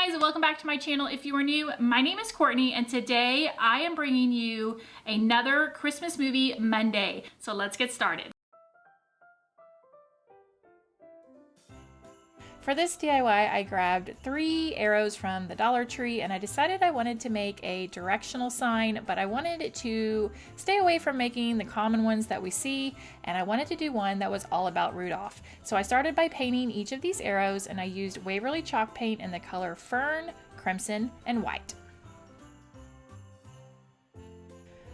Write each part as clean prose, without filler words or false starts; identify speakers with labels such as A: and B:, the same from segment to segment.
A: guys, welcome back to my channel. If you are new, my name is Courtney and today I am bringing you another Christmas movie Monday. So let's get started. For this DIY, I grabbed 3 arrows from the Dollar Tree and I decided I wanted to make a directional sign, but I wanted it to stay away from making the common ones that we see, and I wanted to do one that was all about Rudolph. So I started by painting each of these arrows, and I used Waverly chalk paint in the color Fern, Crimson, and White.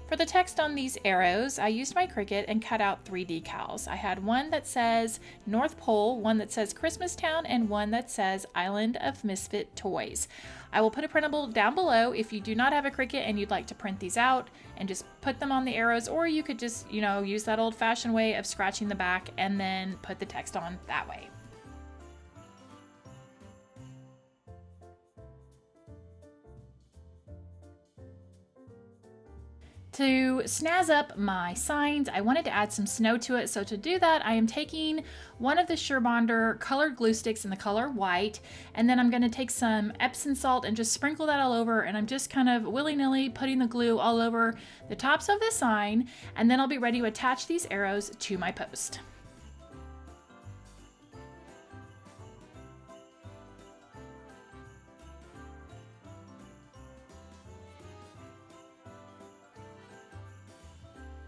A: For the text on these arrows, I used my Cricut and cut out 3 decals. I had one that says North Pole, one that says Christmas Town, and one that says Island of Misfit Toys. I will put a printable down below if you do not have a Cricut and you'd like to print these out and just put them on the arrows, or you could just, use that old-fashioned way of scratching the back and then put the text on that way. To snazz up my signs, I wanted to add some snow to it, so to do that I am taking one of the Surebonder colored glue sticks in the color white, and then I'm going to take some Epsom salt and just sprinkle that all over, and I'm just kind of willy-nilly putting the glue all over the tops of the sign, and then I'll be ready to attach these arrows to my post.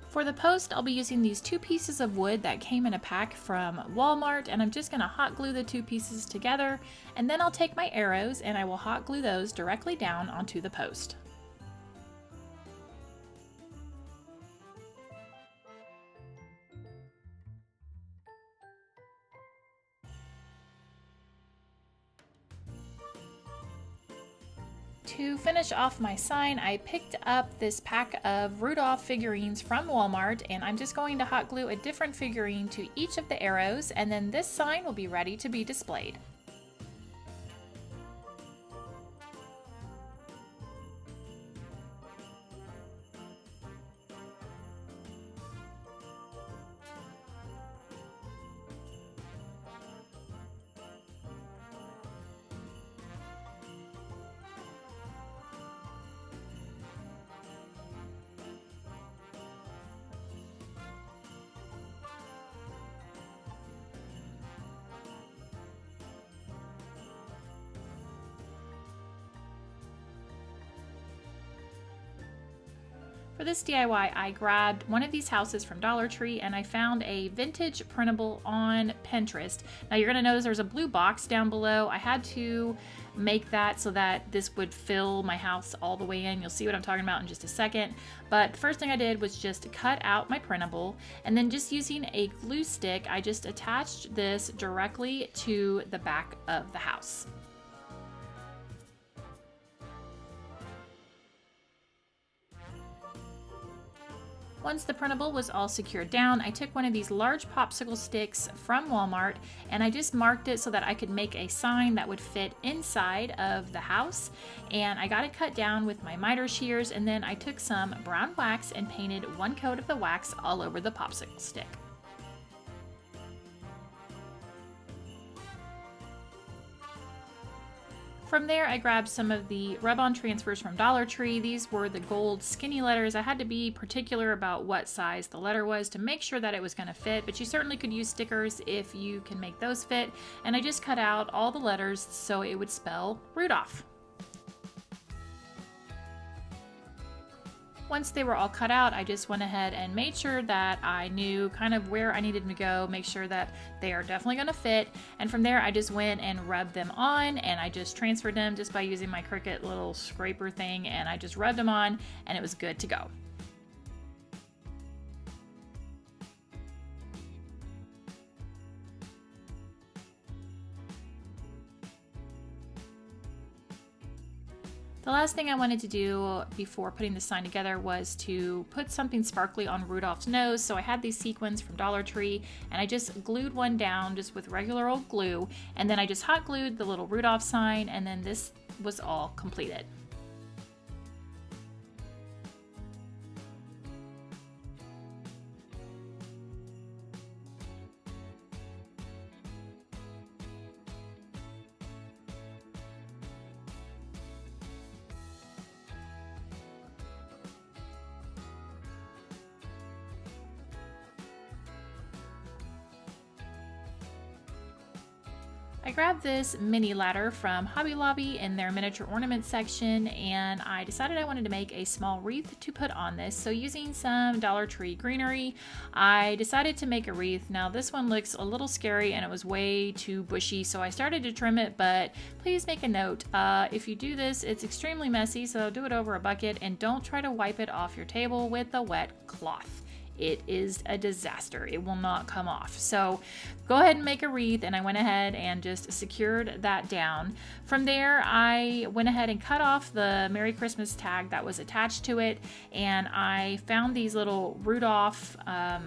A: For the post, I'll be using these 2 pieces of wood that came in a pack from Walmart, and I'm just going to hot glue the 2 pieces together, and then I'll take my arrows and I will hot glue those directly down onto the post. To finish off my sign, I picked up this pack of Rudolph figurines from Walmart, and I'm just going to hot glue a different figurine to each of the arrows, and then this sign will be ready to be displayed. For this DIY, I grabbed one of these houses from Dollar Tree and I found a vintage printable on Pinterest. Now you're going to notice there's a blue box down below. I had to make that so that this would fill my house all the way in. You'll see what I'm talking about in just a second. But the first thing I did was just cut out my printable, and then just using a glue stick, I just attached this directly to the back of the house. Once the printable was all secured down, I took one of these large popsicle sticks from Walmart and I just marked it so that I could make a sign that would fit inside of the house. And I got it cut down with my miter shears, and then I took some brown wax and painted 1 coat of the wax all over the popsicle stick. From there, I grabbed some of the rub-on transfers from Dollar Tree. These were the gold skinny letters. I had to be particular about what size the letter was to make sure that it was going to fit, but you certainly could use stickers if you can make those fit. And I just cut out all the letters so it would spell Rudolph. Once they were all cut out, I just went ahead and made sure that I knew kind of where I needed them to go, make sure that they are definitely going to fit. And from there, I just went and rubbed them on, and I just transferred them just by using my Cricut little scraper thing, and I just rubbed them on and it was good to go. The last thing I wanted to do before putting the sign together was to put something sparkly on Rudolph's nose. So I had these sequins from Dollar Tree and I just glued one down just with regular old glue, and then I just hot glued the little Rudolph sign, and then this was all completed. I grabbed this mini ladder from Hobby Lobby in their miniature ornament section, and I decided I wanted to make a small wreath to put on this. So using some Dollar Tree greenery, I decided to make a wreath. Now this one looks a little scary and it was way too bushy, so I started to trim it, but please make a note, if you do this, it's extremely messy, so do it over a bucket and don't try to wipe it off your table with a wet cloth. It is a disaster. It will not come off. So go ahead and make a wreath, and I went ahead and just secured that down. From there, I went ahead and cut off the Merry Christmas tag that was attached to it, and I found these little Rudolph, I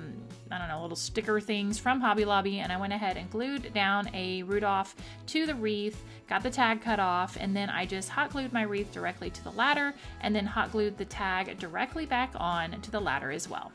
A: don't know, little sticker things from Hobby Lobby, and I went ahead and glued down a Rudolph to the wreath, got the tag cut off, and then I just hot glued my wreath directly to the ladder, and then hot glued the tag directly back on to the ladder as well.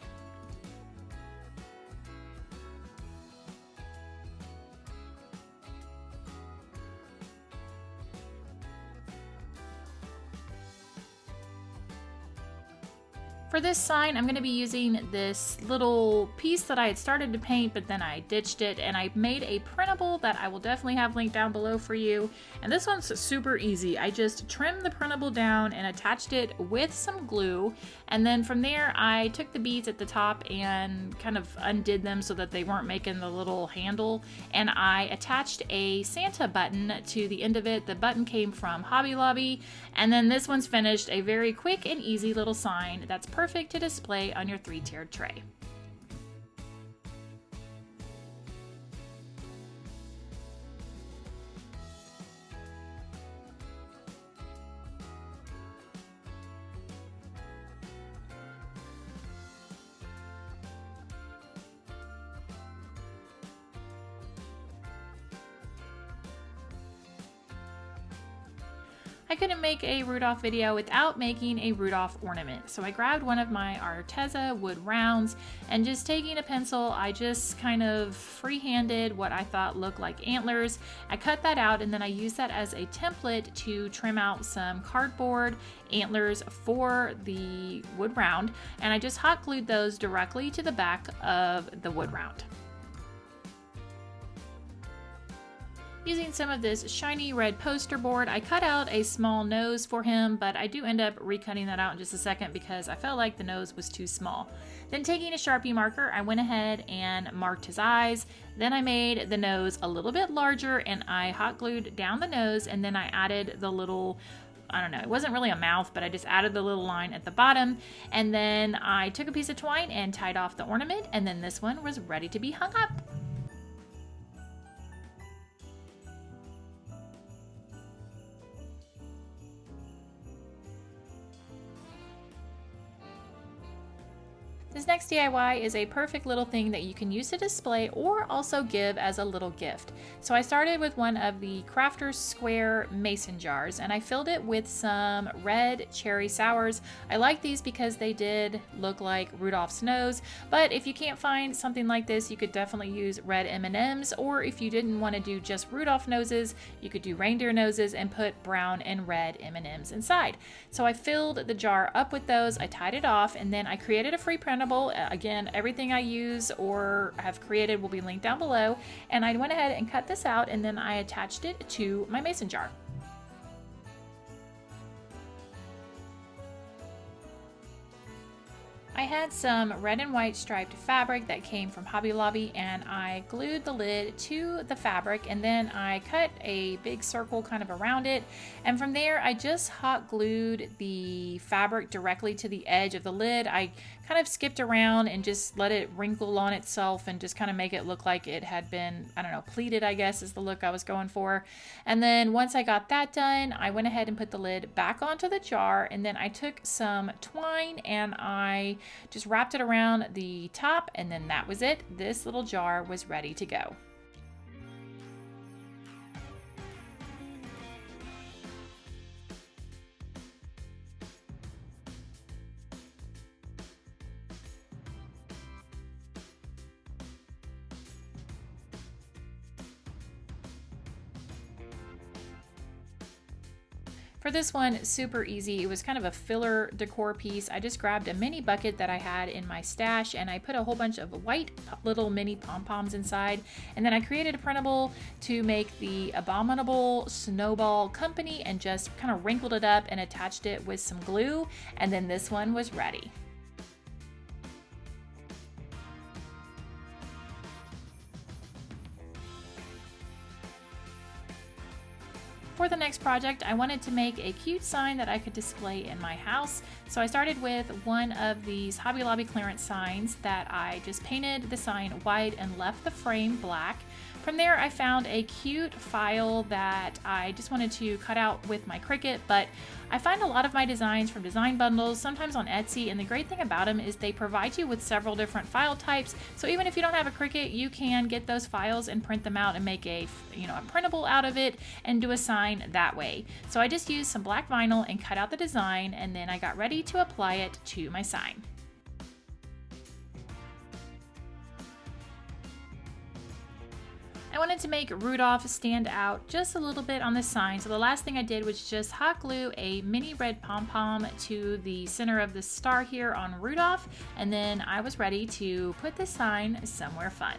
A: For this sign, I'm going to be using this little piece that I had started to paint, but then I ditched it, and I made a printable that I will definitely have linked down below for you. And this one's super easy. I just trimmed the printable down and attached it with some glue, and then from there I took the beads at the top and kind of undid them so that they weren't making the little handle, and I attached a Santa button to the end of it. The button came from Hobby Lobby, and then this one's finished, a very quick and easy little sign that's perfect to display on your 3-tiered tray. I couldn't make a Rudolph video without making a Rudolph ornament. So I grabbed one of my Arteza wood rounds, and just taking a pencil, I just kind of free-handed what I thought looked like antlers. I cut that out, and then I used that as a template to trim out some cardboard antlers for the wood round, and I just hot glued those directly to the back of the wood round. Using some of this shiny red poster board, I cut out a small nose for him, but I do end up recutting that out in just a second because I felt like the nose was too small. Then taking a Sharpie marker, I went ahead and marked his eyes. Then I made the nose a little bit larger, and I hot glued down the nose, and then I added the little, I don't know, it wasn't really a mouth, but I just added the little line at the bottom, and then I took a piece of twine and tied off the ornament, and then this one was ready to be hung up. This next DIY is a perfect little thing that you can use to display or also give as a little gift. So I started with one of the Crafter's Square mason jars, and I filled it with some red cherry sours. I like these because they did look like Rudolph's nose, but if you can't find something like this, you could definitely use red M&Ms, or if you didn't want to do just Rudolph noses, you could do reindeer noses and put brown and red M&Ms inside. So I filled the jar up with those, I tied it off, and then I created a free printable. Again, everything I use or have created will be linked down below, and I went ahead and cut this out, and then I attached it to my mason jar. I had some red and white striped fabric that came from Hobby Lobby, and I glued the lid to the fabric, and then I cut a big circle kind of around it, and from there I just hot glued the fabric directly to the edge of the lid. I kind of skipped around and just let it wrinkle on itself and just kind of make it look like it had been, I don't know, pleated, I guess is the look I was going for. And then once I got that done, I went ahead and put the lid back onto the jar, and then I took some twine and I just wrapped it around the top, and then that was it. This little jar was ready to go. For this one, super easy. It was kind of a filler decor piece. I just grabbed a mini bucket that I had in my stash and I put a whole bunch of white little mini pom-poms inside. And then I created a printable to make the abominable Snowball company and just kind of wrinkled it up and attached it with some glue. And then this one was ready. For the next project, I wanted to make a cute sign that I could display in my house. So I started with one of these Hobby Lobby clearance signs that I just painted the sign white and left the frame black. From there, I found a cute file that I just wanted to cut out with my Cricut, but I find a lot of my designs from design bundles, sometimes on Etsy, and the great thing about them is they provide you with several different file types. So even if you don't have a Cricut, you can get those files and print them out and make a printable out of it and do a sign that way. So I just used some black vinyl and cut out the design, and then I got ready to apply it to my sign. I wanted to make Rudolph stand out just a little bit on the sign, so the last thing I did was just hot glue a mini red pom-pom to the center of the star here on Rudolph, and then I was ready to put the sign somewhere fun.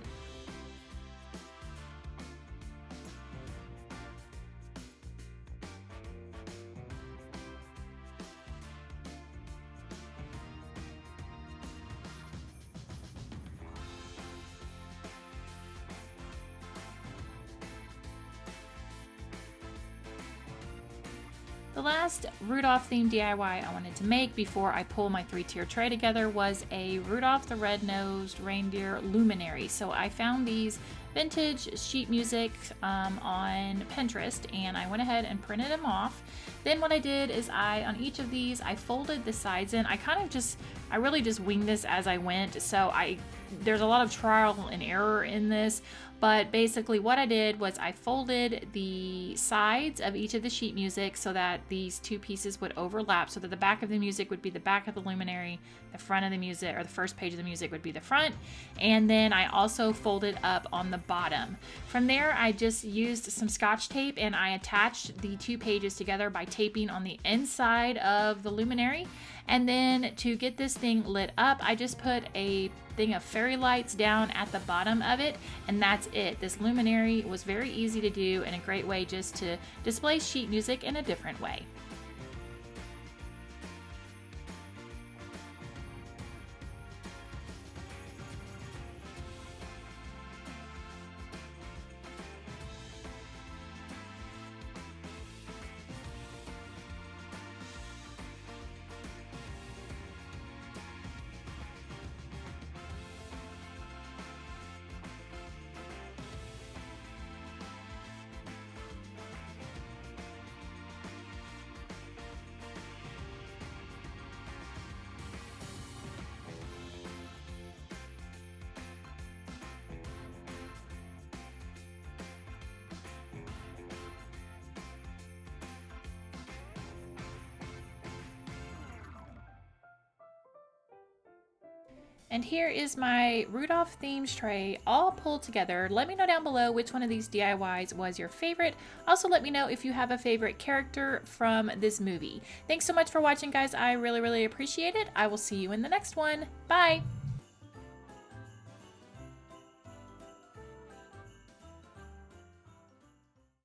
A: The last Rudolph themed DIY I wanted to make before I pull my 3-tier tray together was a Rudolph the Red-Nosed Reindeer luminary. So I found these vintage sheet music on Pinterest and I went ahead and printed them off. Then what I did is on each of these, I folded the sides in. I really just winged this as I went. So there's a lot of trial and error in this, but basically what I did was I folded the sides of each of the sheet music so that these two pieces would overlap, so that the back of the music would be the back of the luminary, the front of the music, or the first page of the music would be the front, and then I also folded up on the bottom. From there, I just used some Scotch tape and I attached the two pages together by taping on the inside of the luminary. And then to get this thing lit up, I just put a thing of fairy lights down at the bottom of it, and that's it. This luminary was very easy to do and a great way just to display sheet music in a different way. And here is my Rudolph themed tray all pulled together. Let me know down below which one of these DIYs was your favorite. Also let me know if you have a favorite character from this movie. Thanks so much for watching, guys. I really appreciate it. I will see you in the next one. Bye!